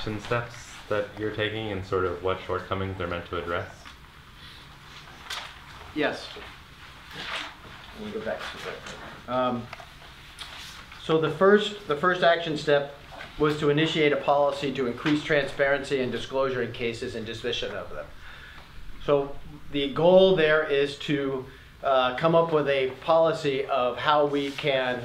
action steps that you're taking and sort of what shortcomings they're meant to address? Yes. Let me go back to that. So the first action step was to initiate a policy to increase transparency and disclosure in cases and disposition of them. So the goal there is to come up with a policy of how we can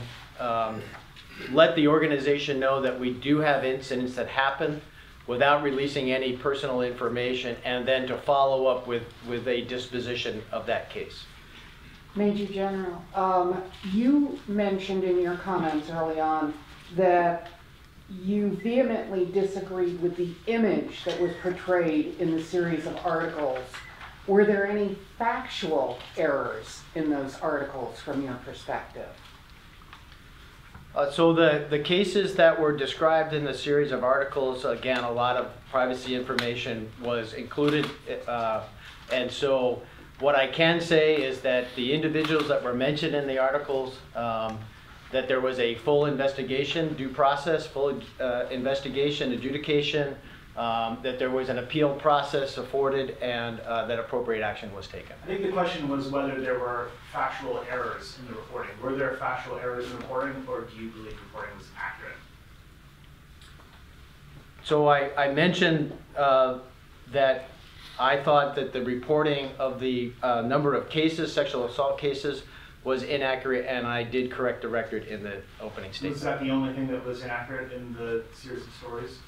let the organization know that we do have incidents that happen without releasing any personal information, and then to follow up with a disposition of that case. Major General, you mentioned in your comments early on that you vehemently disagreed with the image that was portrayed in the series of articles. Were there any factual errors in those articles from your perspective? So the cases that were described in the series of articles, again, a lot of privacy information was included. And so what I can say is that the individuals that were mentioned in the articles, that there was a full investigation, due process, full investigation, adjudication, that there was an appeal process afforded, and that appropriate action was taken. I think the question was whether there were factual errors in the reporting. Were there factual errors in the reporting, or do you believe the reporting was accurate? So I mentioned that I thought that the reporting of the number of cases, sexual assault cases, was inaccurate, and I did correct the record in the opening statement. Was that the only thing that was inaccurate in the series of stories?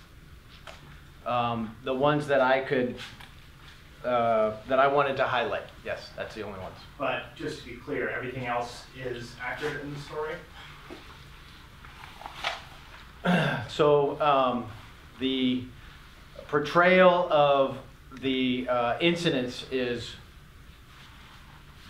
The ones that I could, that I wanted to highlight, yes, that's the only ones. But just to be clear, everything else is accurate in the story? So the portrayal of the incidents is,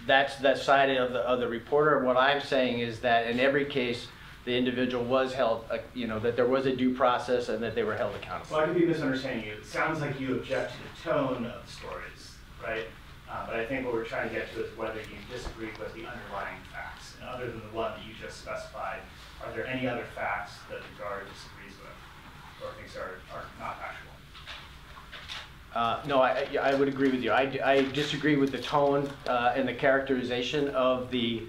that's that side of the reporter. What I'm saying is that in every case, the individual was held, that there was a due process and that they were held accountable. Well, I could be misunderstanding you. It sounds like you object to the tone of the stories, right? But I think what we're trying to get to is whether you disagree with the underlying facts. And other than the one that you just specified, are there any other facts that the Guard disagrees with or thinks are not factual? No, I would agree with you. I disagree with the tone and the characterization of the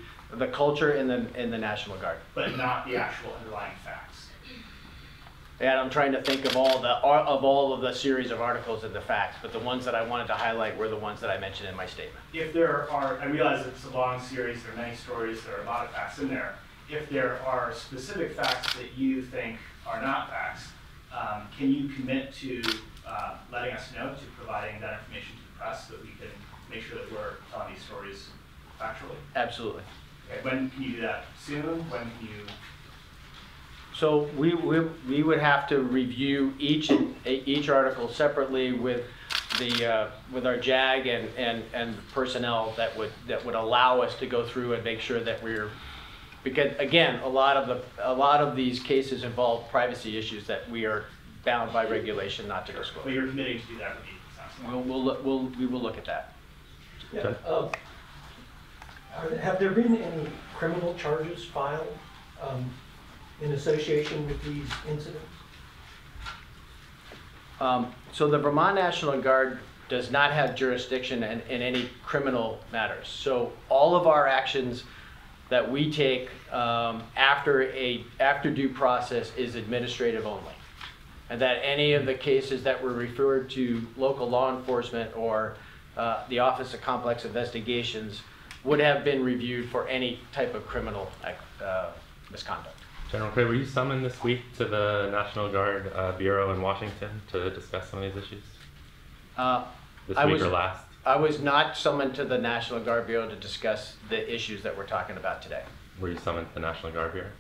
culture in the National Guard. But not the actual underlying facts. And I'm trying to think of all of the series of articles and the facts, but the ones that I wanted to highlight were the ones that I mentioned in my statement. If there are, I realize it's a long series, there are many stories, there are a lot of facts in there. If there are specific facts that you think are not facts, can you commit to letting us know, to providing that information to the press so that we can make sure that we're telling these stories factually? Absolutely. Okay, when can you do that? Soon? When can you? So we would have to review each article separately with our JAG and personnel that would allow us to go through and make sure that we're, because again, a lot of these cases involve privacy issues that we are bound by regulation not to disclose. But you're committing to do that with me. We will look at that. Yeah. Have there been any criminal charges filed in association with these incidents? So the Vermont National Guard does not have jurisdiction in any criminal matters. So all of our actions that we take after due process is administrative only. And that any of the cases that were referred to local law enforcement or the Office of Complex Investigations would have been reviewed for any type of criminal misconduct. General Cray, were you summoned this week to the National Guard Bureau in Washington to discuss some of these issues? This week or last? I was not summoned to the National Guard Bureau to discuss the issues that we're talking about today. Were you summoned to the National Guard Bureau?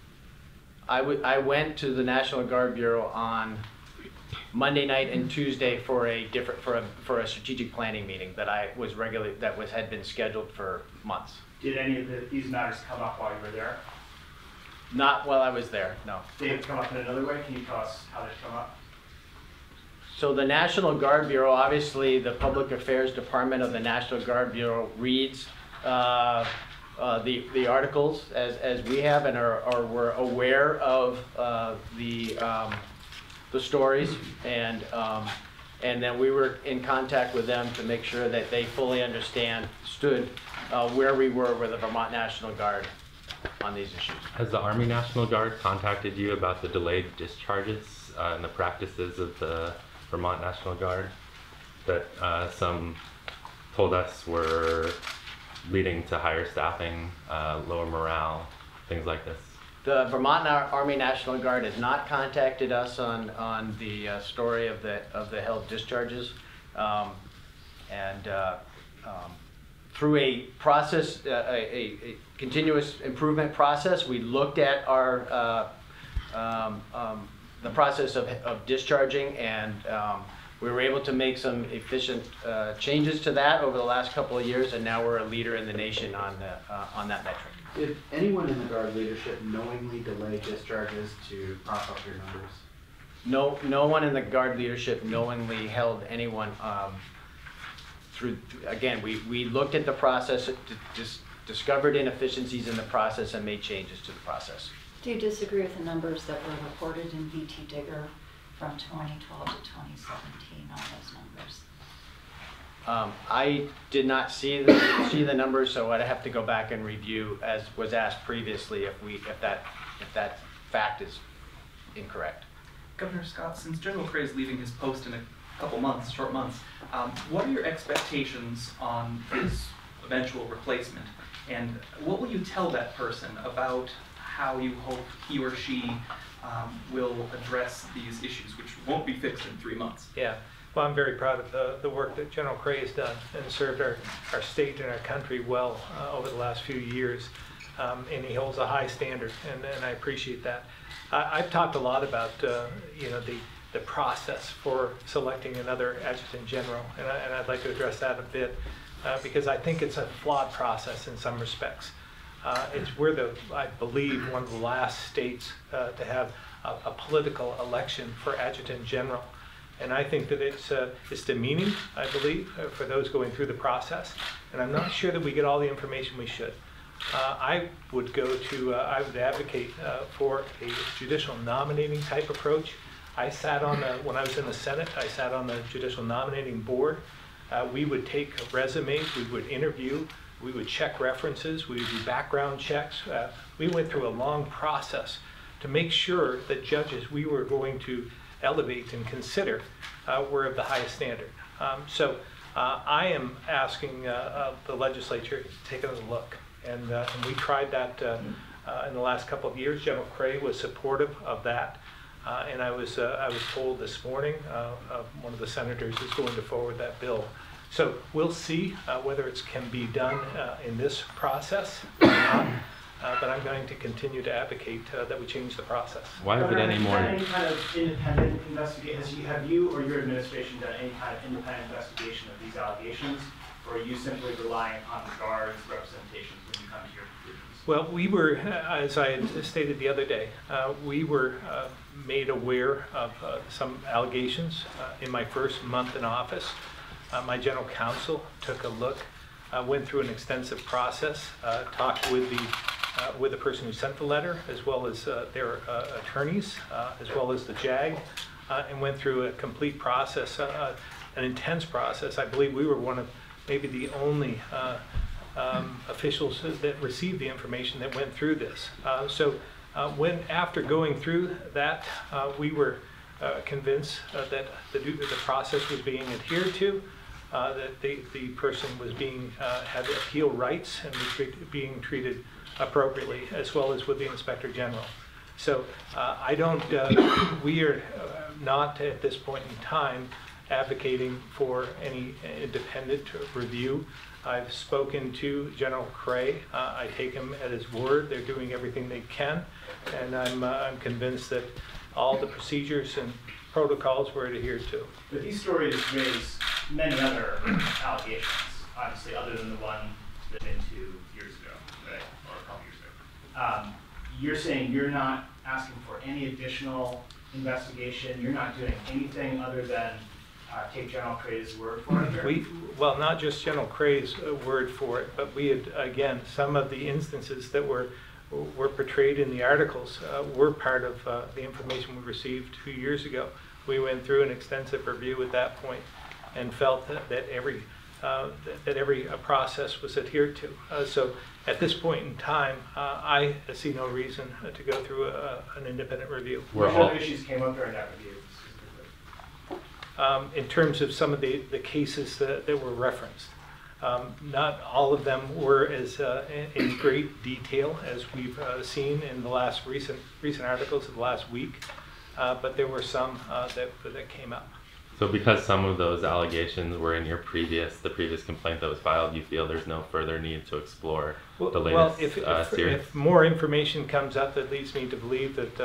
I went to the National Guard Bureau on Monday night and Tuesday for a strategic planning meeting that had been scheduled for months. Did any of these matters come up while you were there? Not while I was there, no. They have come up in another way. Can you tell us how they've come up? So the National Guard Bureau, obviously the Public Affairs Department of the National Guard Bureau reads the articles as we have, and we're aware of the the stories, and then we were in contact with them to make sure that they fully understood where we were with the Vermont National Guard on these issues. Has the Army National Guard contacted you about the delayed discharges and the practices of the Vermont National Guard that some told us were leading to higher staffing, lower morale, things like this? The Vermont Army National Guard has not contacted us on the story of the held discharges, through a process, a continuous improvement process. We looked at our the process of discharging, and we were able to make some efficient changes to that over the last couple of years, and now we're a leader in the nation on that metric. Did anyone in the Guard leadership knowingly delay discharges to prop up your numbers? No one in the Guard leadership knowingly held anyone through. Again, we looked at the process, discovered inefficiencies in the process, and made changes to the process. Do you disagree with the numbers that were reported in VTDigger from 2012 to 2017 on those numbers? I did not see the numbers, so I'd have to go back and review, as was asked previously, if that fact is incorrect. Governor Scott, since General Cray is leaving his post in a couple months, short months, what are your expectations on his eventual replacement? And what will you tell that person about how you hope he or she will address these issues, which won't be fixed in 3 months? Yeah. Well, I'm very proud of the work that General Cray has done and served our state and our country well over the last few years. And he holds a high standard, and I appreciate that. I've talked a lot about the process for selecting another adjutant general, and I'd like to address that a bit because I think it's a flawed process in some respects. We're I believe, one of the last states to have a political election for adjutant general. And I think that it's demeaning, I believe, for those going through the process. And I'm not sure that we get all the information we should. I would advocate for a judicial nominating type approach. When I was in the Senate, I sat on the judicial nominating board. We would take resumes, we would interview, we would check references, we would do background checks. We went through a long process to make sure that judges we were going to elevate and consider were of the highest standard. So I am asking the legislature to take another look. And we tried that in the last couple of years. General Cray was supportive of that. And I was told this morning one of the senators is going to forward that bill. So we'll see whether it can be done in this process or not. But I'm going to continue to advocate that we change the process. Why is it any more? Any kind of independent investigation? Have you or your administration done any kind of independent investigation of these allegations, or are you simply relying on the Guard's representations when you come to your conclusions? Well, we were, as I had stated the other day, we were made aware of some allegations in my first month in office. My general counsel took a look, went through an extensive process, talked with the person who sent the letter, as well as their attorneys, as well as the JAG, and went through a complete process, an intense process. I believe we were one of maybe the only officials that received the information that went through this. After going through that, we were convinced that the process was being adhered to, that the person was had appeal rights and was being treated appropriately, as well as with the Inspector General. So we are not at this point in time advocating for any independent review. I've spoken to General Cray. I take him at his word. They're doing everything they can, and I'm convinced that all the procedures and protocols were adhered to. But these stories raise many other allegations, obviously, other than the one that been 2 years ago, right, or a couple years ago. You're saying you're not asking for any additional investigation. You're not doing anything other than take General Cray's word for it here? Well, not just General Cray's word for it, but we had, again, some of the instances that were were portrayed in the articles were part of the information we received 2 years ago. We went through an extensive review at that point and felt that every process was adhered to. So at this point in time, I see no reason to go through an independent review. What other issues came up during that review? In terms of some of the cases that were referenced. Not all of them were as in great detail as we've seen in the last recent articles of the last week, but there were some that came up. So because some of those allegations were in your the previous complaint that was filed, you feel there's no further need to explore the latest series? If more information comes up that leads me to believe that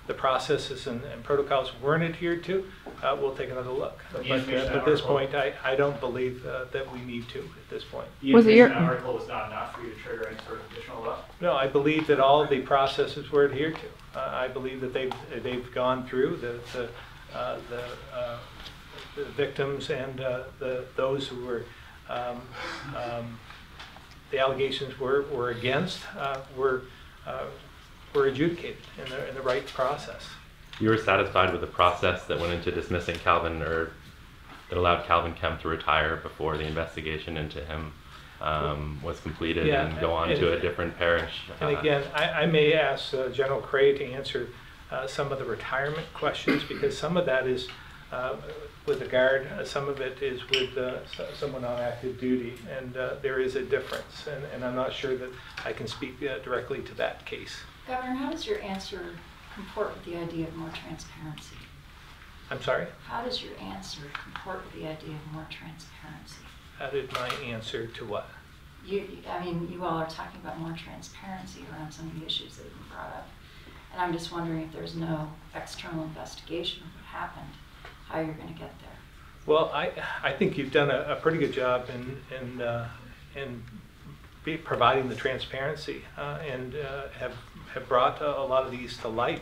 the processes and protocols weren't adhered to, we'll take another look. But at this point, I don't believe that we need to at this point. The information article was not enough for you to trigger any sort of additional law? No, I believe that all the processes were adhered to. I believe that they've gone through the victims and those who were the allegations were against were adjudicated in the right process. You were satisfied with the process that went into dismissing Calvin, or that allowed Calvin Kemp to retire before the investigation into him was completed and go on to a different parish? And again, I may ask General Cray to answer some of the retirement questions, because some of that is with the Guard, some of it is with someone on active duty, and there is a difference, and I'm not sure that I can speak directly to that case. Governor, how does your answer comport with the idea of more transparency? I'm sorry? How does your answer comport with the idea of more transparency? How did my answer to what? I mean, you all are talking about more transparency around some of the issues that have been brought up. And I'm just wondering if there's no external investigation of what happened, how you're going to get there. Well, I think you've done a pretty good job in providing the transparency and have brought a lot of these to light.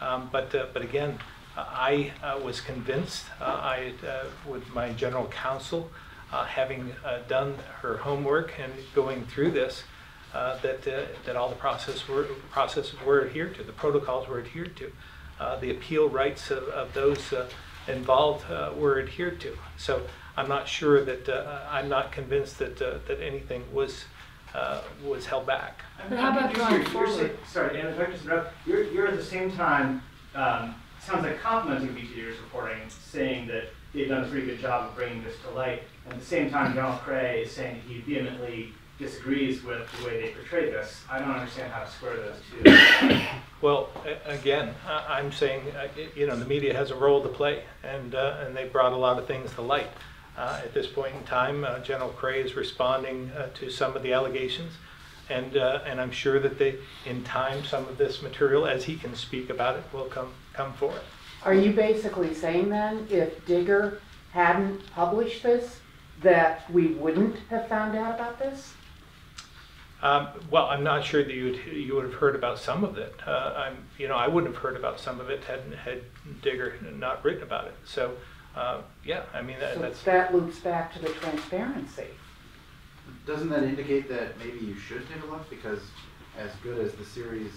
But again, I was convinced, with my general counsel, having done her homework and going through this, that all the processes were adhered to, the protocols were adhered to, the appeal rights of those involved were adhered to. So I'm not sure that I'm not convinced that anything was held back. But how about going forward? Sorry, Anna, if I could just interrupt. You're at the same time, sounds like complimenting VTDigger's reporting, saying that they've done a pretty good job of bringing this to light. And at the same time, General Cray is saying that he vehemently disagrees with the way they portray this. I don't understand how to square those two. Well, again, I'm saying, the media has a role to play, and they brought a lot of things to light. At this point in time, General Cray is responding to some of the allegations, and I'm sure that in time, some of this material, as he can speak about it, will come forward. Are you basically saying then, if Digger hadn't published this, that we wouldn't have found out about this? Well, I'm not sure that you would have heard about some of it. I wouldn't have heard about some of it had Digger not written about it. So, yeah, I mean that loops back to the transparency. Doesn't that indicate that maybe you should take a look? Because as good as the series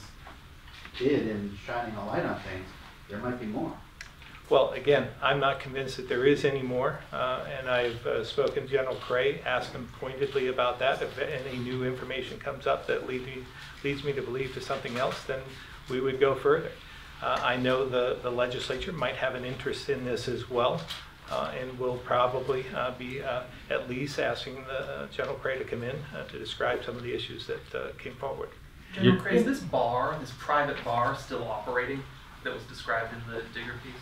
did in shining a light on things, there might be more. Well, again, I'm not convinced that there is any more, and I've spoken to General Cray, asked him pointedly about that. If any new information comes up that leads me to believe to something else, then we would go further. I know the legislature might have an interest in this as well, and will probably be at least asking the General Cray to come in to describe some of the issues that came forward. General Cray, is this private bar, still operating that was described in the Digger piece?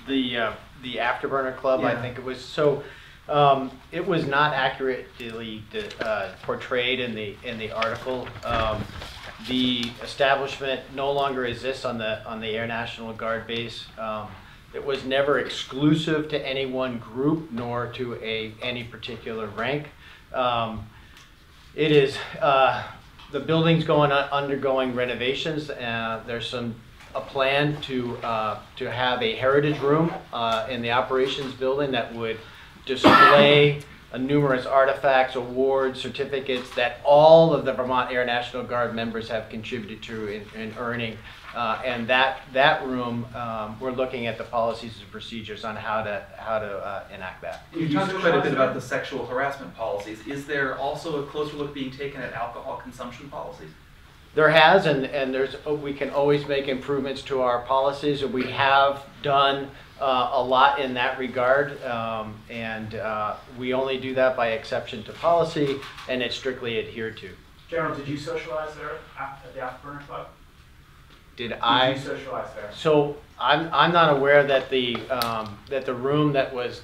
The Afterburner Club, Yeah. I think it was. So it was not accurately portrayed in the article. The establishment no longer exists on the Air National Guard base. It was never exclusive to any one group nor to any particular rank. It is the building's undergoing renovations. There's a plan to have a heritage room in the operations building that would display numerous artifacts, awards, certificates that all of the Vermont Air National Guard members have contributed to in earning. And that room, we're looking at the policies and procedures on how to enact that. You talked quite a bit about the sexual harassment policies. Is there also a closer look being taken at alcohol consumption policies? There has, and we can always make improvements to our policies, and we have done a lot in that regard, and we only do that by exception to policy, and it's strictly adhered to. General, did you socialize there at the Afterburner Club? Did Did I? you socialize there? So I'm not aware that the room that was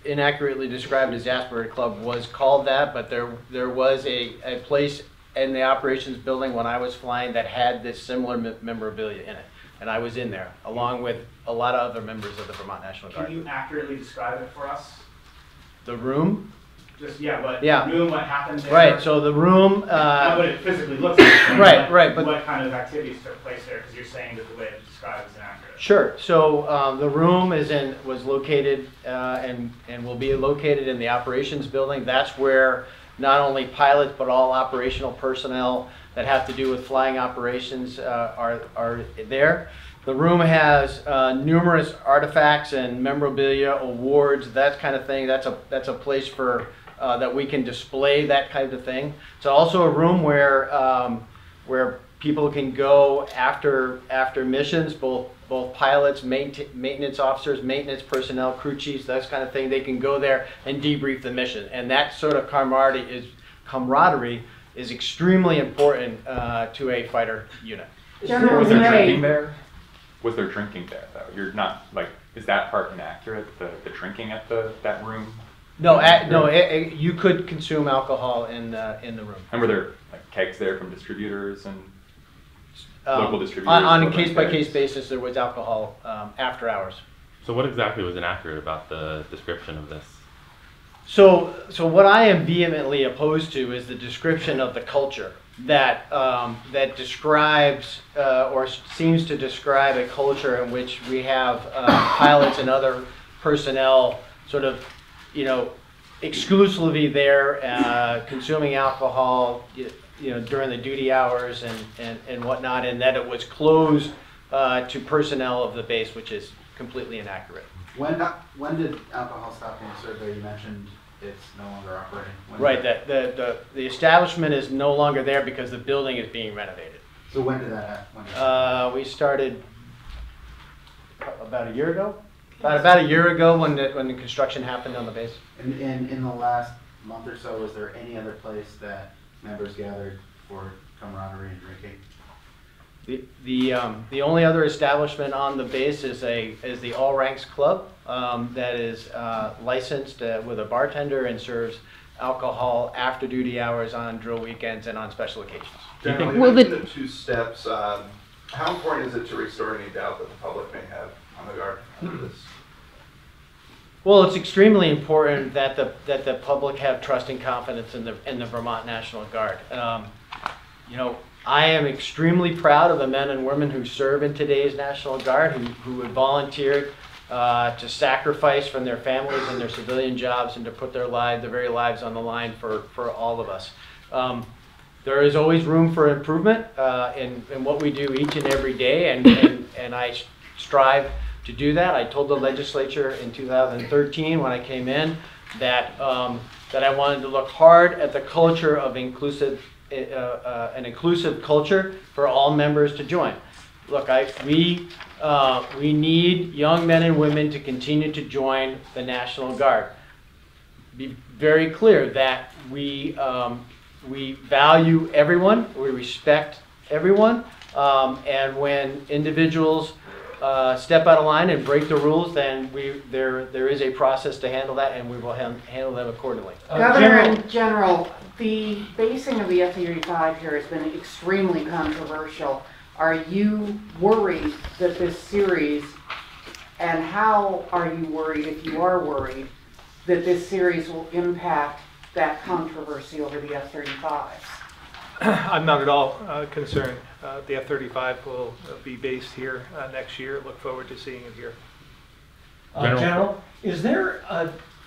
inaccurately described as the Afterburner Club was called that, but there was a place in the operations building when I was flying that had this similar memorabilia in it, and I was in there along with a lot of other members of the Vermont National Guard. Can you accurately describe it for us? The room? Just, yeah, what Yeah. room, what happened there? Right. So the room. Not what it physically looks like. Right. But what kind of activities took place there? Because you're saying that the way it's described is inaccurate. Sure. So the room was located and will be located in the operations building. That's where not only pilots but all operational personnel that have to do with flying operations are there. The room has numerous artifacts and memorabilia, awards, that kind of thing. That's a place for that we can display that kind of thing. It's also a room where people can go after missions, both pilots, maintenance officers, maintenance personnel, crew chiefs, that kind of thing. They can go there and debrief the mission, and that sort of camaraderie is extremely important to a fighter unit. General Was there Cray. drinking there? Was there drinking there though? You're not like, is that part inaccurate? The drinking at that room? No, you could consume alcohol in the room. And were there like kegs there from distributors and local distributors? On a local case-by-case kegs? basis, there was alcohol after hours. So what exactly was inaccurate about the description of this? So what I am vehemently opposed to is the description of the culture that describes or seems to describe a culture in which we have pilots and other personnel sort of, exclusively there consuming alcohol, during the duty hours and whatnot, and that it was closed to personnel of the base, which is completely inaccurate. When did alcohol stop being served there? You mentioned it's no longer operating. Right, that the establishment is no longer there because the building is being renovated. So when did that happen? We started about a year ago. About a year ago when the construction happened on the base. And in the last month or so, was there any other place that members gathered for camaraderie and drinking? The only other establishment on the base is the All Ranks Club that is licensed with a bartender and serves alcohol after duty hours on drill weekends and on special occasions. Generally, Well, the 2 steps, how important is it to restore any doubt that the public may have on the Guard under this? Well, it's extremely important that the public have trust and confidence in the Vermont National Guard. I am extremely proud of the men and women who serve in today's National Guard, who have volunteered to sacrifice from their families and their civilian jobs and to put their very lives on the line for all of us. There is always room for improvement in what we do each and every day, and I strive to do that. I told the legislature in 2013 when I came in that I wanted to look hard at the culture of an inclusive culture for all members to join. Look, we need young men and women to continue to join the National Guard. Be very clear that we value everyone, we respect everyone, and when individuals step out of line and break the rules, then there is a process to handle that, and we will handle them accordingly. Governor and General, the basing of the F-35 here has been extremely controversial. Are you worried that this series, and how are you worried, if you are worried, that this series will impact that controversy over the F-35s? I'm not at all concerned. The F-35 will be based here next year. Look forward to seeing it here. General? General, is there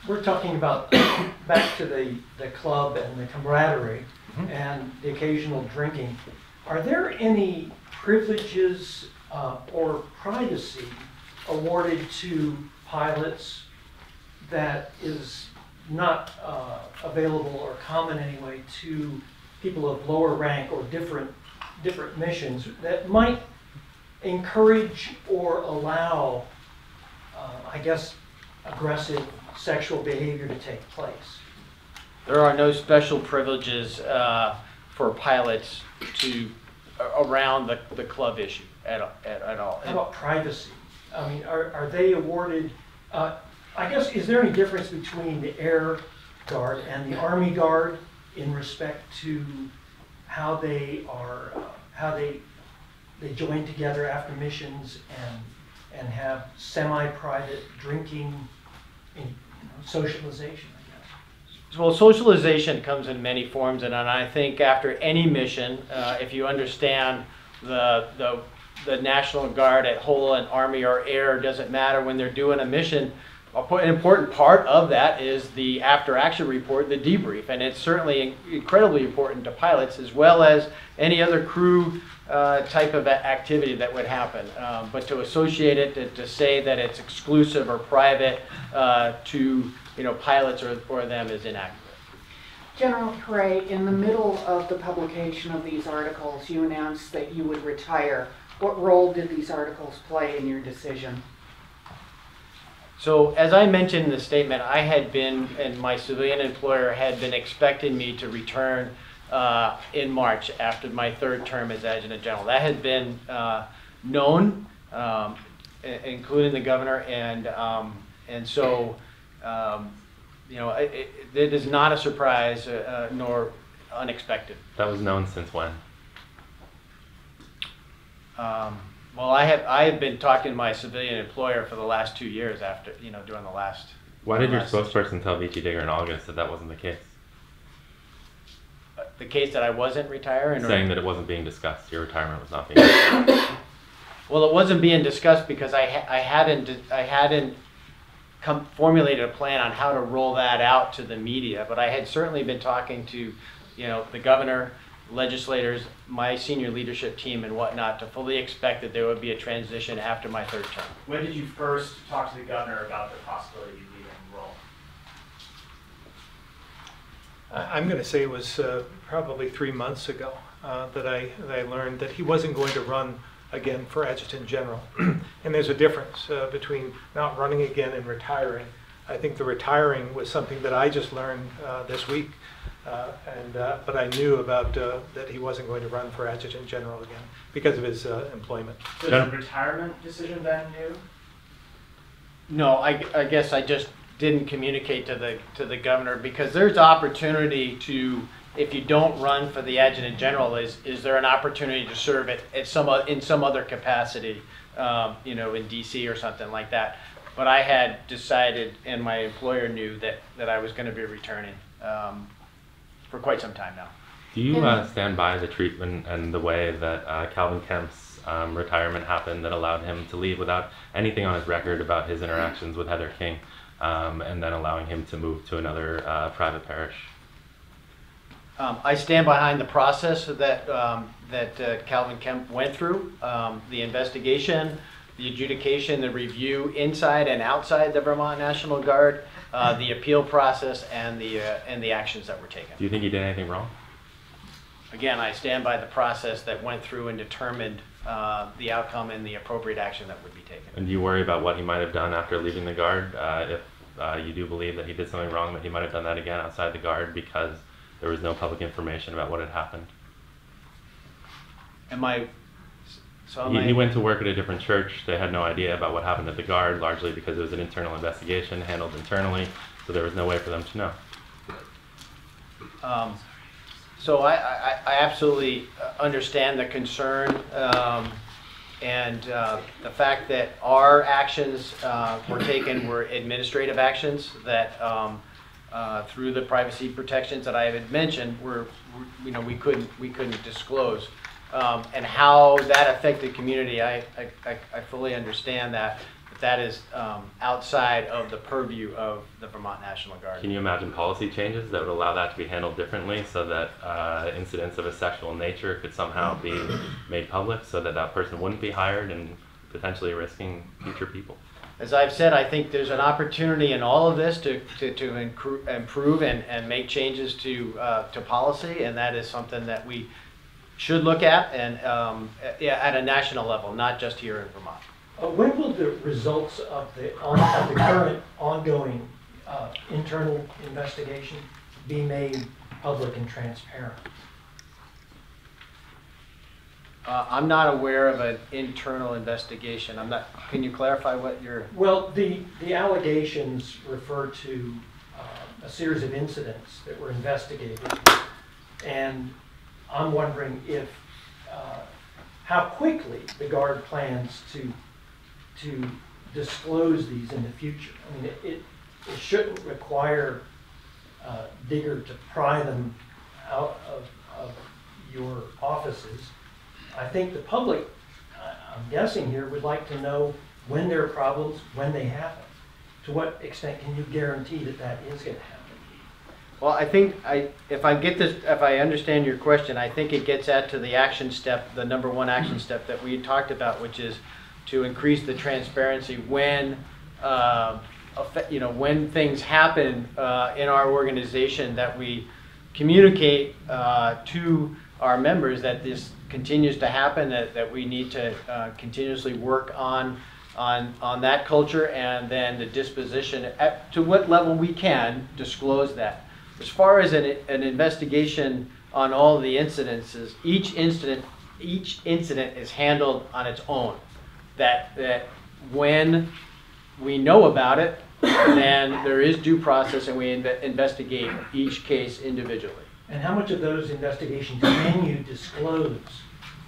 we're talking about back to the club and the camaraderie and the occasional drinking. Are there any privileges or privacy awarded to pilots that is not available or common anyway to people of lower rank or different missions that might encourage or allow, I guess, aggressive sexual behavior to take place? There are no special privileges for pilots around the club issue at all. How about privacy? I mean, are they awarded, I guess, is there any difference between the Air Guard and the Army Guard in respect to how they are, how they join together after missions and have semi-private drinking and socialization, I guess? Well, socialization comes in many forms, and I think after any mission, if you understand the National Guard at whole and Army or Air, doesn't matter, when they're doing a mission, an important part of that is the after-action report, the debrief, and it's certainly incredibly important to pilots as well as any other crew type of activity that would happen. But to associate it, to say that it's exclusive or private to pilots or them is inaccurate. General Cray, in the middle of the publication of these articles, you announced that you would retire. What role did these articles play in your decision? So as I mentioned in the statement, I had been, and my civilian employer had been expecting me to return in March after my third term as Adjutant General. That had been known, including the governor, and so it is not a surprise nor unexpected. That was known since when? Well, I have been talking to my civilian employer for the last 2 years after, during the last. Why did your spokesperson tell VTDigger in August that that wasn't the case? The case that I wasn't retiring? Saying that it wasn't being discussed, your retirement was not being discussed. Well, it wasn't being discussed because I hadn't formulated a plan on how to roll that out to the media, but I had certainly been talking to, the governor, legislators, my senior leadership team and whatnot to fully expect that there would be a transition after my third term. When did you first talk to the governor about the possibility of you leaving the role? I'm going to say it was probably 3 months ago that I learned that he wasn't going to run again for Adjutant General. And there's a difference between not running again and retiring. I think the retiring was something that I just learned this week. But I knew about that he wasn't going to run for Adjutant General again because of his employment. So is the retirement decision then new? No, I guess I just didn't communicate to the governor because there's opportunity to, if you don't run for the Adjutant General, is there an opportunity to serve in some other capacity, in DC or something like that. But I had decided, and my employer knew that I was going to be returning for quite some time now. Do you stand by the treatment and the way that Calvin Kemp's retirement happened that allowed him to leave without anything on his record about his interactions with Heather King, and then allowing him to move to another private parish? I stand behind the process that Calvin Kemp went through, the investigation, the adjudication, the review inside and outside the Vermont National Guard, the appeal process, and the actions that were taken. Do you think he did anything wrong? Again, I stand by the process that went through and determined the outcome and the appropriate action that would be taken. And do you worry about what he might have done after leaving the Guard? If you do believe that he did something wrong, that he might have done that again outside the Guard because there was no public information about what had happened? He went to work at a different church. They had no idea about what happened at the Guard, largely because it was an internal investigation handled internally, so there was no way for them to know. So I absolutely understand the concern and the fact that our actions were taken were administrative actions that through the privacy protections that I had mentioned we couldn't disclose. And how that affected community, I fully understand that. that is outside of the purview of the Vermont National Guard. Can you imagine policy changes that would allow that to be handled differently so that incidents of a sexual nature could somehow be made public so that that person wouldn't be hired and potentially risking future people? As I've said, I think there's an opportunity in all of this to improve and make changes to policy, and that is something that we should look at and at a national level, not just here in Vermont. When will the results of the current ongoing internal investigation be made public and transparent? I'm not aware of an internal investigation. Can you clarify what you're? Well, the allegations refer to a series of incidents that were investigated, and I'm wondering if how quickly the Guard plans to disclose these in the future. I mean, it shouldn't require Digger to pry them out of your offices. I think the public, I'm guessing here, would like to know when there are problems, when they happen. To what extent can you guarantee that that is going to happen? Well, I think if I understand your question, I think it gets at to the action step, the number one action step that we talked about, which is to increase the transparency when, when things happen in our organization, that we communicate to our members that this continues to happen, that we need to continuously work on that culture, and then the disposition to what level we can disclose that. As far as an investigation on all of the incidences, each incident is handled on its own. That when we know about it, then there is due process, and we investigate each case individually. And how much of those investigations can you disclose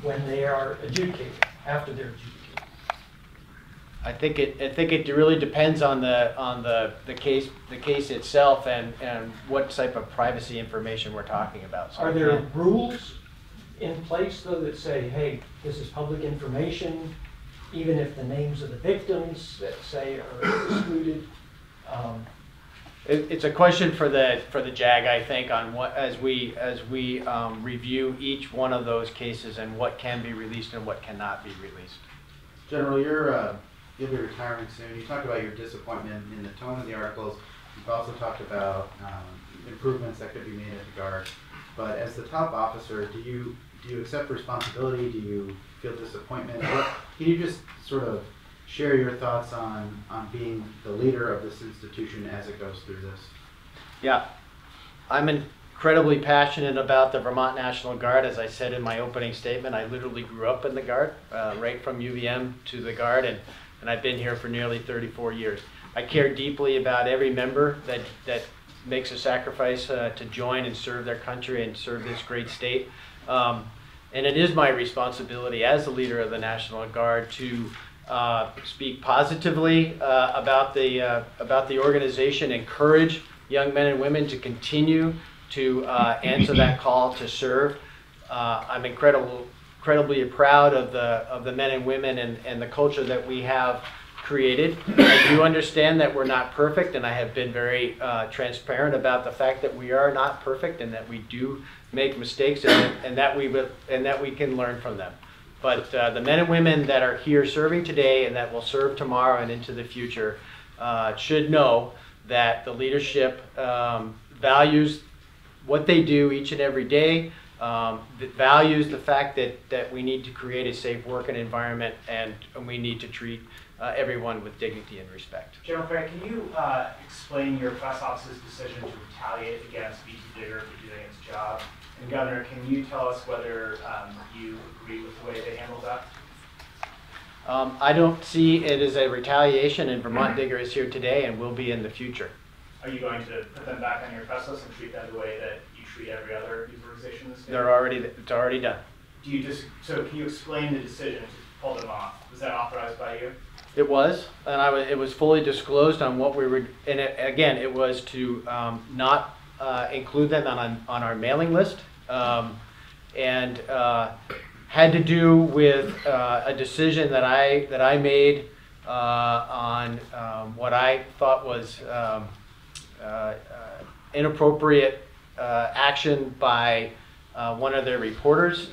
when they are adjudicated, after they're adjudicated? I think it really depends on the case itself and what type of privacy information we're talking about. So are there rules in place though that say, hey, this is public information, even if the names of the victims that say are excluded? It's a question for the JAG, I think, on what as we review each one of those cases and what can be released and what cannot be released. General, you'll be retiring soon. You talked about your disappointment in the tone of the articles. You've also talked about improvements that could be made at the Guard. But as the top officer, do you accept responsibility? Do you feel disappointment? Can you just sort of share your thoughts on being the leader of this institution as it goes through this? Yeah, I'm incredibly passionate about the Vermont National Guard. As I said in my opening statement, I literally grew up in the Guard, right from UVM to the Guard, and I've been here for nearly 34 years. I care deeply about every member that makes a sacrifice to join and serve their country and serve this great state. And it is my responsibility as the leader of the National Guard to speak positively about the organization, encourage young men and women to continue to answer that call to serve. I'm incredibly proud of the men and women and the culture that we have created. I do understand that we're not perfect, and I have been very transparent about the fact that we are not perfect and that we do make mistakes, and that we can learn from them. But the men and women that are here serving today and that will serve tomorrow and into the future should know that the leadership values what they do each and every day, that values the fact that we need to create a safe working environment, and we need to treat everyone with dignity and respect. General Cray, can you explain your press office's decision to retaliate against VTDigger for doing its job? And Governor, can you tell us whether you agree with the way they handled that? I don't see it as a retaliation, and Vermont Digger is here today and will be in the future. Are you going to put them back on your press list and treat them the way that you treat every other news organization in the state? It's already done. So can you explain the decision to pull them off? Was that authorized by you? It was, and it was fully disclosed on what we were, and it was to not include them on our mailing list, and had to do with a decision that I made on what I thought was inappropriate action by one of their reporters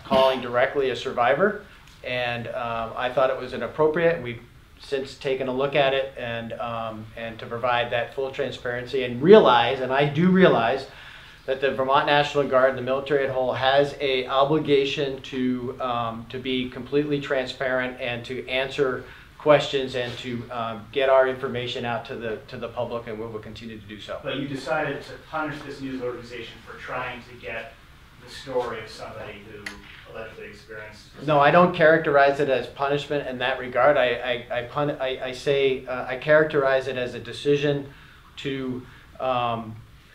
calling directly a survivor, and I thought it was inappropriate. And we've since taken a look at it and to provide that full transparency and realize, and I do realize, that the Vermont National Guard, the military at whole, has a obligation to be completely transparent and to answer questions and to get our information out to the public, and we will continue to do so. But you decided to punish this news organization for trying to get the story of somebody who allegedly experienced. No, I don't characterize it as punishment in that regard. I characterize it as a decision to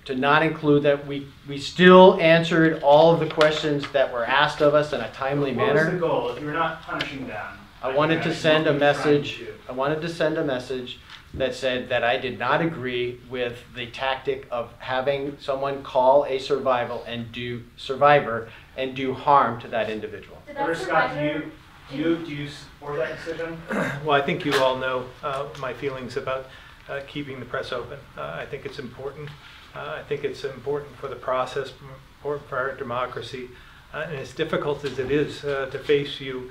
not include that. We still answered all of the questions that were asked of us in a timely manner. What was the goal? If you're not punishing them, I wanted to send a message. I wanted to send a message that said that I did not agree with the tactic of having someone call a survivor and do harm to that individual. Scott, do you support that decision? Well, I think you all know my feelings about keeping the press open. I think it's important. I think it's important for the process, for our democracy. And as difficult as it is to face you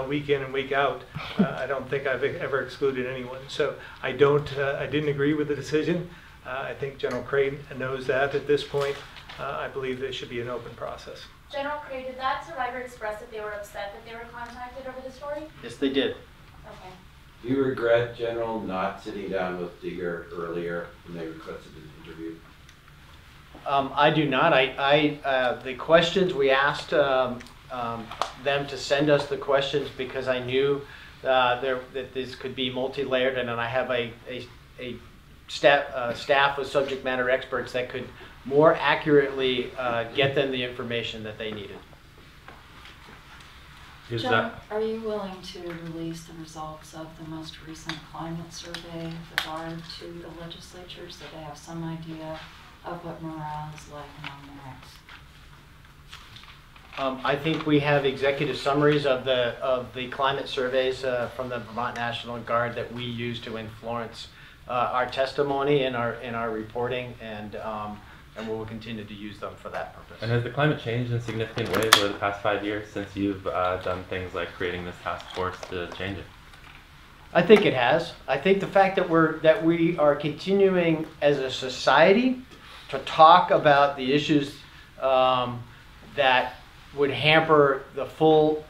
week in and week out, I don't think I've ever excluded anyone. So I didn't agree with the decision. I think General Cray knows that at this point. I believe there should be an open process. General Cray, did that survivor express that they were upset that they were contacted over the story? Yes, they did. Okay. Do you regret, General, not sitting down with Digger earlier when they requested an interview? I do not. The questions we asked them to send us the questions because I knew that this could be multi-layered, and then I have a staff of subject matter experts that could more accurately get them the information that they needed. John, are you willing to release the results of the most recent climate survey of the Guard to the legislature so they have some idea of what morale is like among the ranks? I think we have executive summaries of the climate surveys from the Vermont National Guard that we use to influence our testimony and our reporting, and we will continue to use them for that purpose. And has the climate changed in significant ways over the past 5 years since you've done things like creating this task force to change it? I think it has. I think the fact that we are continuing as a society to talk about the issues that would hamper the full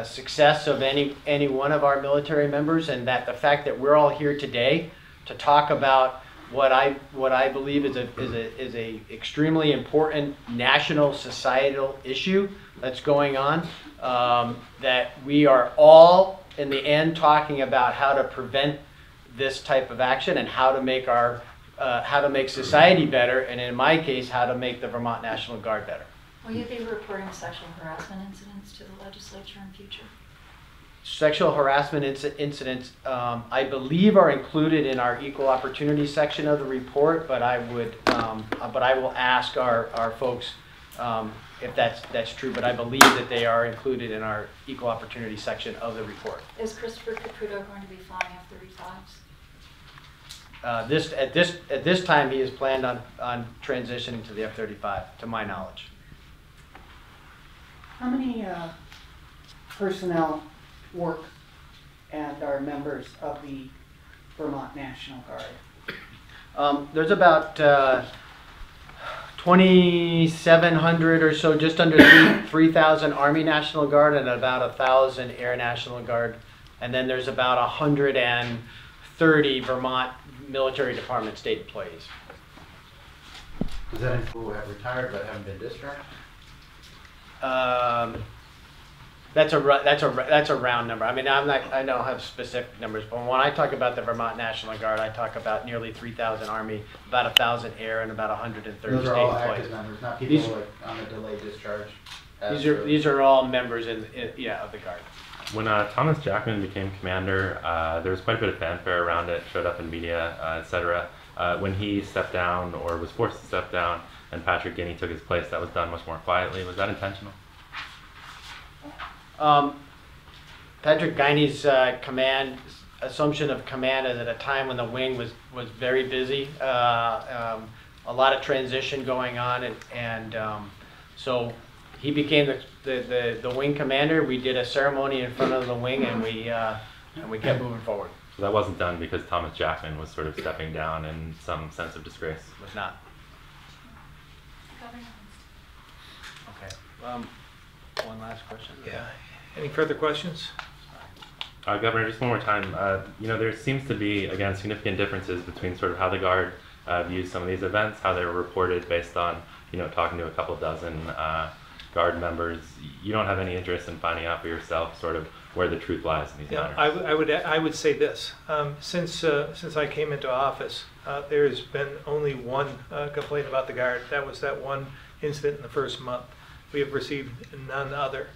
success of any one of our military members, and that the fact that we're all here today to talk about what I believe is a extremely important national societal issue that's going on, that we are all in the end talking about how to prevent this type of action and how to make society better, and in my case, how to make the Vermont National Guard better. Will you be reporting sexual harassment incidents to the legislature in future? Sexual harassment incidents, I believe, are included in our equal opportunity section of the report, but I will ask our folks if that's true. But I believe that they are included in our equal opportunity section of the report. Is Christopher Caputo going to be flying F-35s? At this time, he is planned on transitioning to the F-35, to my knowledge. How many personnel work and are members of the Vermont National Guard? There's about 2,700 or so, just under 3,000 Army National Guard and about 1,000 Air National Guard. And then there's about 130 Vermont Military Department state employees. Does that include who have retired but haven't been discharged? That's a round number. I mean, I don't have specific numbers, but when I talk about the Vermont National Guard, I talk about nearly 3,000 Army, about 1,000 Air, and about 130 Those state are all employees. active members, not people like on a delayed discharge. These are all members of the Guard. When Thomas Jackman became commander, there was quite a bit of fanfare around it, showed up in media, etc. When he stepped down or was forced to step down and Patrick Guinea took his place, that was done much more quietly. Was that intentional? Patrick Guiney's command assumption of command at a time when the wing was very busy. A lot of transition going on, and so he became the wing commander. We did a ceremony in front of the wing, and we kept moving forward. So that wasn't done because Thomas Jackman was sort of stepping down in some sense of disgrace. Was not. Okay. One last question. Yeah. Any further questions? Governor, just one more time. There seems to be, again, significant differences between sort of how the Guard views some of these events, how they're reported based on, talking to a couple dozen Guard members. You don't have any interest in finding out for yourself sort of where the truth lies in these matters. I would say this. Since I came into office, there's been only one complaint about the Guard. That was that one incident in the first month. We have received none other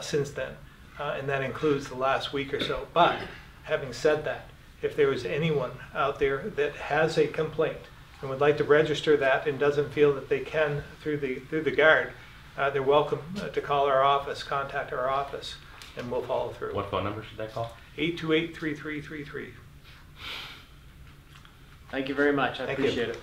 since then, and that includes the last week or so. But having said that, if there is anyone out there that has a complaint and would like to register that and doesn't feel that they can through the Guard, they're welcome to call our office, contact our office, and we'll follow through. What phone number should they call? 828-3333. Thank you very much. I Thank you. appreciate it.